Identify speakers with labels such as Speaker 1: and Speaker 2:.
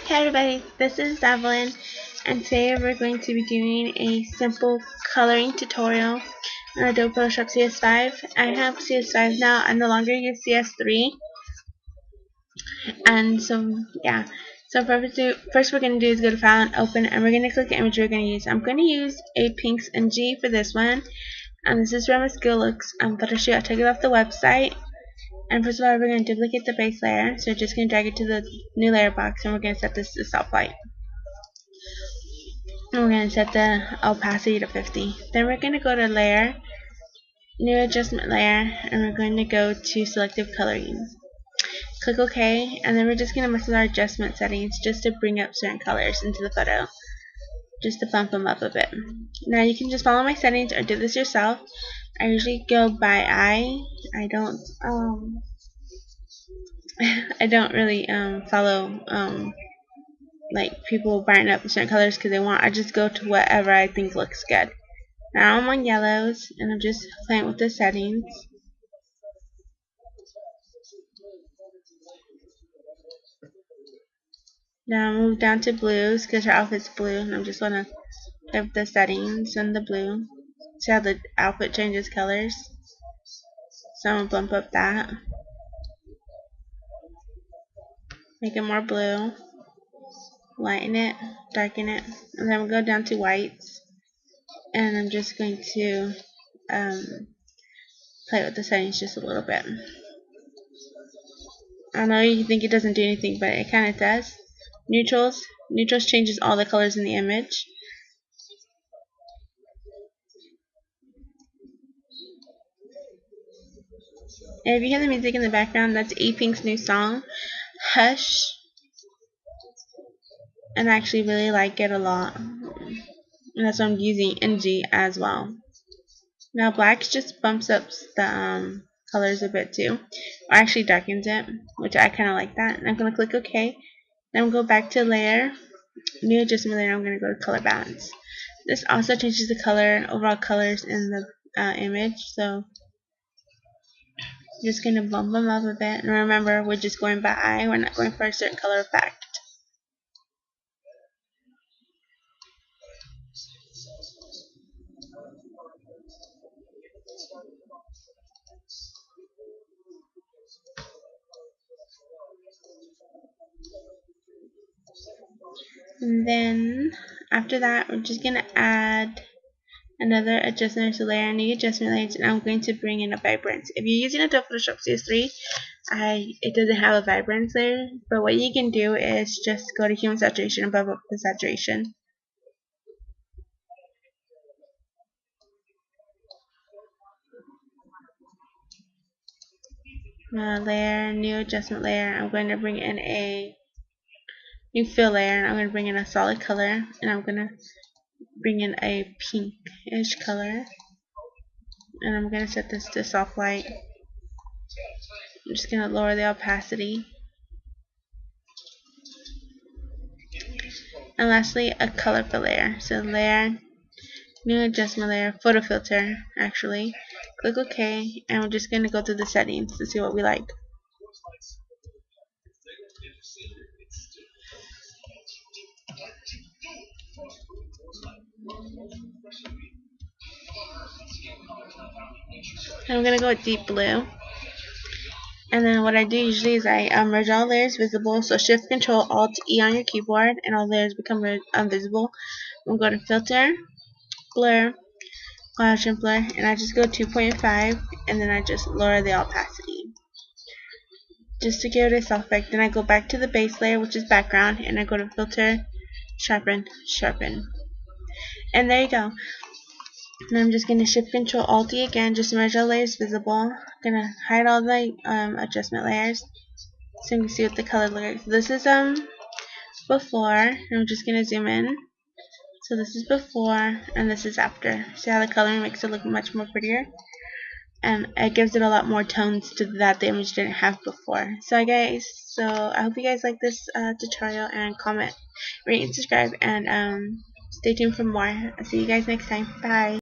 Speaker 1: Hey everybody, this is Evelyn, and today we're going to be doing a simple coloring tutorial on Adobe Photoshop CS5. I have CS5 now. I no longer use CS3, and so yeah. So first we're going to do is go to File and Open, and we're going to click the image we're going to use. I'm going to use a Pinks and G for this one, and this is where my skill looks Photoshop. I took it off the website. And first of all, we're going to duplicate the base layer. So we're just going to drag it to the new layer box, and we're going to set this to soft light. And we're going to set the opacity to 50. Then we're going to go to Layer, New Adjustment Layer, and we're going to go to Selective Coloring. Click OK, and then we're just going to mess with our adjustment settings just to bring up certain colors into the photo, just to bump them up a bit. Now you can just follow my settings or do this yourself. I usually go by eye. I don't really follow like people brighten up certain colors because they want. I just go to whatever I think looks good. Now I'm on yellows, and I'm just playing with the settings. Now I'll move down to blues because her outfit's blue, and I'm just gonna play with the settings and the blue. See how the outfit changes colors? So I'm gonna bump up that, make it more blue, lighten it, darken it, and then we'll go down to whites, and I'm just going to play with the settings just a little bit. I know you think it doesn't do anything, but it kind of does. Neutrals changes all the colors in the image. And if you hear the music in the background, that's A-Pink's new song, Hush. And I actually really like it a lot. And that's what I'm using NG as well. Now black just bumps up the colors a bit too, or actually darkens it, which I kind of like that. And I'm going to click OK. Then we'll go back to Layer, New Adjustment Layer. I'm going to go to Color Balance. This also changes the overall colors in the image. So I'm just going to bump them up a bit. And remember, we're just going by eye. We're not going for a certain color effect. And then after that, we're just going to add another adjustment to layer, new adjustment layers, and I'm going to bring in a vibrance. If you're using Adobe Photoshop CS3, it doesn't have a vibrance layer, but what you can do is just go to human saturation and bump up the saturation. Layer, new adjustment layer. I'm going to bring in a new fill layer, and I'm going to bring in a solid color, and I'm going to bring in a pinkish color, and I'm going to set this to soft light. I'm just going to lower the opacity. And lastly, a color fill layer. So layer, new adjustment layer, photo filter actually. Click OK, and we're just going to go through the settings to see what we like. And I'm going to go with deep blue. And then what I do usually is I merge all layers visible. So Shift Control Alt E on your keyboard, and all layers become invisible. I'm going to go to Filter, Blur, Gaussian Blur, and I just go 2.5, and then I just lower the opacity just to give it a soft effect. Then I go back to the base layer, which is background, and I go to Filter, Sharpen, Sharpen. And there you go. And I'm just going to Shift Control Alt E again, just to merge all layers visible. I'm going to hide all the adjustment layers so you can see what the color looks like. So this is before, and I'm just going to zoom in. So this is before, and this is after. See how the coloring makes it look much more prettier? And it gives it a lot more tones to that the image didn't have before. So guys, I hope you guys like this tutorial, and comment, rate, and subscribe, and stay tuned for more. I'll see you guys next time. Bye.